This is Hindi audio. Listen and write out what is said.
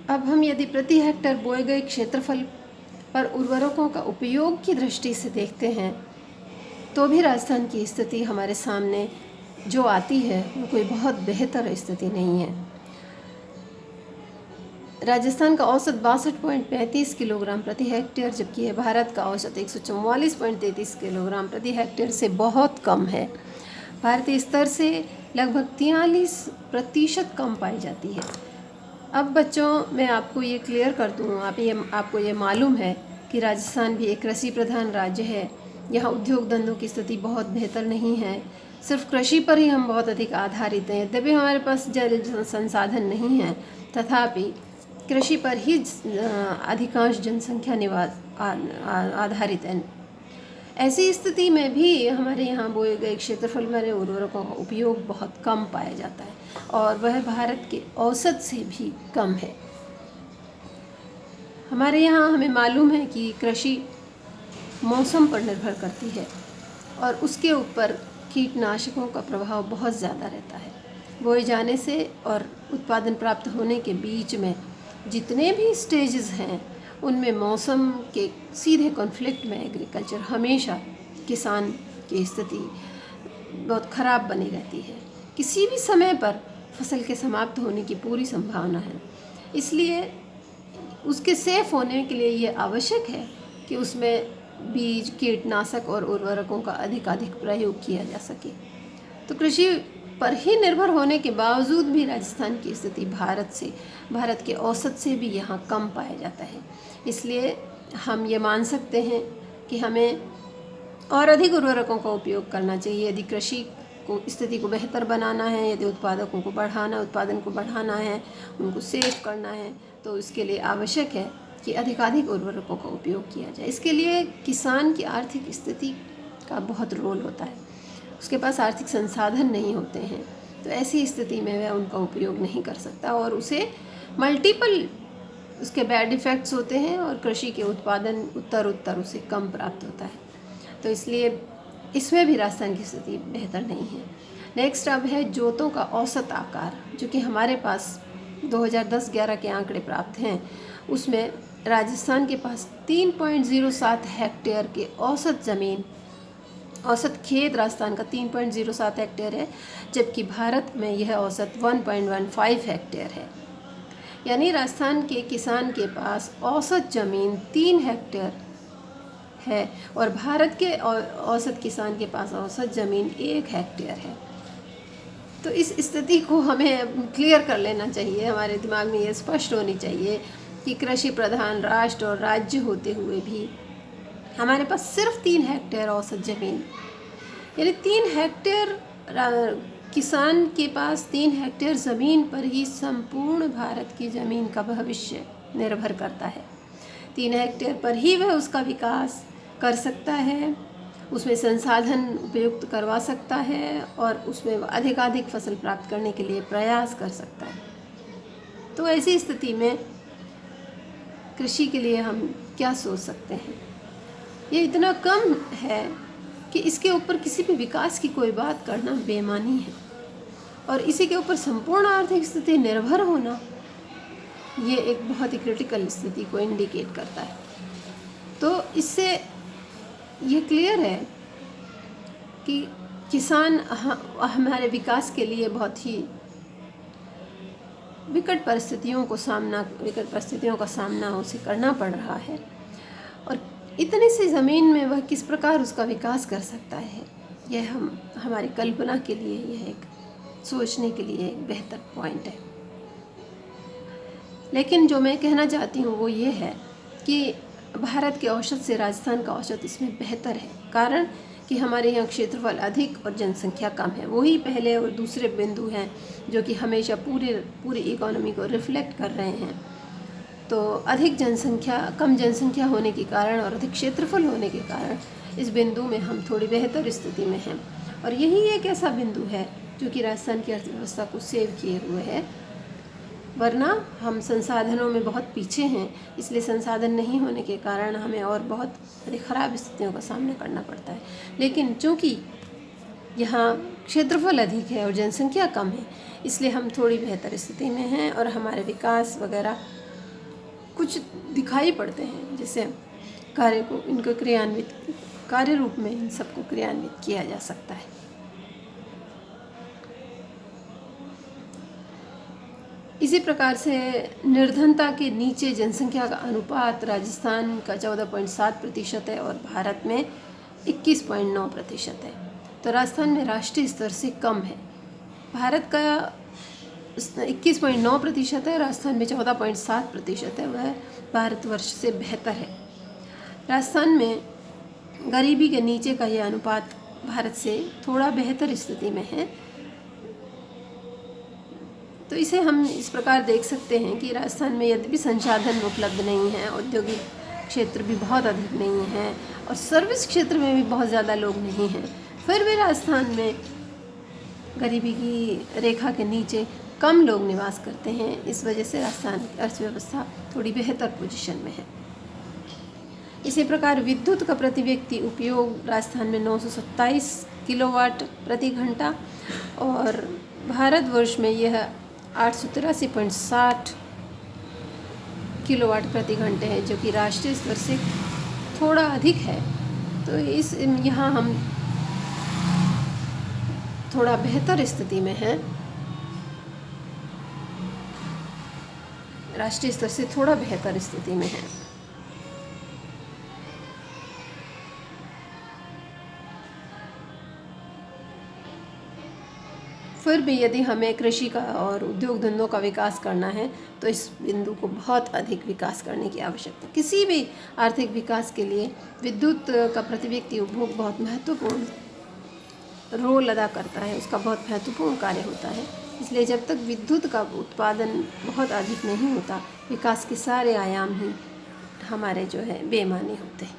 अब हम यदि प्रति हेक्टेयर बोए गए क्षेत्रफल पर उर्वरकों का उपयोग की दृष्टि से देखते हैं तो भी राजस्थान की स्थिति हमारे सामने जो आती है वो कोई बहुत बेहतर स्थिति नहीं है। राजस्थान का औसत 62.35 किलोग्राम प्रति हेक्टेयर, जबकि भारत का औसत 144.33 किलोग्राम प्रति हेक्टेयर से बहुत कम है। भारतीय स्तर से लगभग 43% कम पाई जाती है। अब बच्चों, मैं आपको ये क्लियर कर दूँ, आपको ये मालूम है कि राजस्थान भी एक कृषि प्रधान राज्य है। यहाँ उद्योग धंधों की स्थिति बहुत बेहतर नहीं है। सिर्फ कृषि पर ही हम बहुत अधिक आधारित हैं। यद्यपि हमारे पास जल संसाधन नहीं है, तथापि कृषि पर ही अधिकांश जनसंख्या निवास आधारित है। ऐसी स्थिति में भी हमारे यहाँ बोए गए क्षेत्रफल में उर्वरकों का उपयोग बहुत कम पाया जाता है और वह भारत के औसत से भी कम है। हमारे यहाँ हमें मालूम है कि कृषि मौसम पर निर्भर करती है और उसके ऊपर कीटनाशकों का प्रभाव बहुत ज़्यादा रहता है। बोए जाने से और उत्पादन प्राप्त होने के बीच में जितने भी स्टेजेस हैं उनमें मौसम के सीधे कॉन्फ्लिक्ट में एग्रीकल्चर हमेशा किसान की स्थिति बहुत ख़राब बनी रहती है। किसी भी समय पर फसल के समाप्त होने की पूरी संभावना है। इसलिए उसके सेफ होने के लिए ये आवश्यक है कि उसमें बीज, कीटनाशक और उर्वरकों का अधिकाधिक प्रयोग किया जा सके। तो कृषि पर ही निर्भर होने के बावजूद भी राजस्थान की स्थिति भारत के औसत से भी यहाँ कम पाया जाता है। इसलिए हम ये मान सकते हैं कि हमें और अधिक उर्वरकों का उपयोग करना चाहिए यदि कृषि को स्थिति को बेहतर बनाना है, यदि उत्पादन को बढ़ाना है, उनको सेव करना है, तो इसके लिए आवश्यक है कि अधिकाधिक उर्वरकों का उपयोग किया जाए। इसके लिए किसान की आर्थिक स्थिति का बहुत रोल होता है। उसके पास आर्थिक संसाधन नहीं होते हैं, तो ऐसी स्थिति में वह उनका उपयोग नहीं कर सकता और उसे मल्टीपल उसके बैड इफ़ेक्ट्स होते हैं और कृषि के उत्पादन उत्तर उसे कम प्राप्त होता है। तो इसलिए इसमें भी राजस्थान की स्थिति बेहतर नहीं है। नेक्स्ट अब है जोतों का औसत आकार, जो कि हमारे पास 2010-11 के आंकड़े प्राप्त हैं। उसमें राजस्थान के पास 3.07 हेक्टेयर के औसत खेत राजस्थान का 3.07 हेक्टेयर है, जबकि भारत में यह औसत 1.15 हेक्टेयर है। यानी राजस्थान के किसान के पास औसत ज़मीन 3 हेक्टेयर है और भारत के औसत किसान के पास औसत ज़मीन 1 हेक्टेयर है। तो इस स्थिति को हमें क्लियर कर लेना चाहिए, हमारे दिमाग में ये स्पष्ट होनी चाहिए कि कृषि प्रधान राष्ट्र और राज्य होते हुए भी हमारे पास सिर्फ 3 हेक्टेयर औसत ज़मीन, यानी 3 हेक्टेयर किसान के पास 3 हेक्टेयर ज़मीन पर ही संपूर्ण भारत की ज़मीन का भविष्य निर्भर करता है। 3 हेक्टेयर पर ही वह उसका विकास कर सकता है, उसमें संसाधन उपयुक्त करवा सकता है और उसमें अधिकाधिक फसल प्राप्त करने के लिए प्रयास कर सकता है। तो ऐसी स्थिति में कृषि के लिए हम क्या सोच सकते हैं? ये इतना कम है कि इसके ऊपर किसी भी विकास की कोई बात करना बेमानी है और इसी के ऊपर संपूर्ण आर्थिक स्थिति निर्भर होना ये एक बहुत ही क्रिटिकल स्थिति को इंडिकेट करता है। तो इससे ये क्लियर है कि किसान हमारे विकास के लिए बहुत ही विकट परिस्थितियों का सामना उसे करना पड़ रहा है और इतनी सी ज़मीन में वह किस प्रकार उसका विकास कर सकता है, यह हमारी कल्पना के लिए यह एक सोचने के लिए एक बेहतर पॉइंट है। लेकिन जो मैं कहना चाहती हूँ वो ये है कि भारत के औसत से राजस्थान का औसत इसमें बेहतर है, कारण कि हमारे यहाँ क्षेत्रफल अधिक और जनसंख्या कम है। वही पहले और दूसरे बिंदु हैं जो कि हमेशा पूरी इकोनॉमी को रिफ्लेक्ट कर रहे हैं। तो कम जनसंख्या होने के कारण और अधिक क्षेत्रफल होने के कारण इस बिंदु में हम थोड़ी बेहतर स्थिति में हैं और यही एक ऐसा बिंदु है जो कि राजस्थान की अर्थव्यवस्था को सेव किए हुए है। वरना हम संसाधनों में बहुत पीछे हैं, इसलिए संसाधन नहीं होने के कारण हमें और बहुत ख़राब स्थितियों का सामना करना पड़ता है। लेकिन चूँकि यहाँ क्षेत्रफल अधिक है और जनसंख्या कम है, इसलिए हम थोड़ी बेहतर स्थिति में हैं और हमारे विकास वगैरह कुछ दिखाई पड़ते हैं, जिससे कार्य को इनको क्रियान्वित कार्य रूप में इन सबको क्रियान्वित किया जा सकता है। इसी प्रकार से निर्धनता के नीचे जनसंख्या का अनुपात राजस्थान का 14.7% है और भारत में 21.9% है। तो राजस्थान में राष्ट्रीय स्तर से कम है। भारत का 21.9% है, राजस्थान में 14.7% है। वह भारतवर्ष से बेहतर है। राजस्थान में गरीबी के नीचे का यह अनुपात भारत से थोड़ा बेहतर स्थिति में है। तो इसे हम इस प्रकार देख सकते हैं कि राजस्थान में यद्यपि संसाधन उपलब्ध नहीं है, औद्योगिक क्षेत्र भी बहुत अधिक नहीं है और सर्विस क्षेत्र में भी बहुत ज़्यादा लोग नहीं हैं, फिर भी राजस्थान में गरीबी की रेखा के नीचे कम लोग निवास करते हैं। इस वजह से राजस्थान की अर्थव्यवस्था थोड़ी बेहतर पोजीशन में है। इसी प्रकार विद्युत का प्रति व्यक्ति उपयोग राजस्थान में 927 किलोवाट प्रति घंटा और भारतवर्ष में यह 883.60 किलोवाट प्रति घंटे है, जो कि राष्ट्रीय स्तर से थोड़ा अधिक है। तो यहाँ हम थोड़ा बेहतर स्थिति में हैं, राष्ट्रीय स्तर से थोड़ा बेहतर स्थिति में हैं। फिर भी यदि हमें कृषि का और उद्योग धंधों का विकास करना है तो इस बिंदु को बहुत अधिक विकास करने की आवश्यकता है। किसी भी आर्थिक विकास के लिए विद्युत का प्रति व्यक्ति उपभोग बहुत महत्वपूर्ण रोल अदा करता है, उसका बहुत महत्वपूर्ण कार्य होता है। इसलिए जब तक विद्युत का उत्पादन बहुत अधिक नहीं होता, विकास के सारे आयाम ही हमारे जो है बेमानी होते हैं।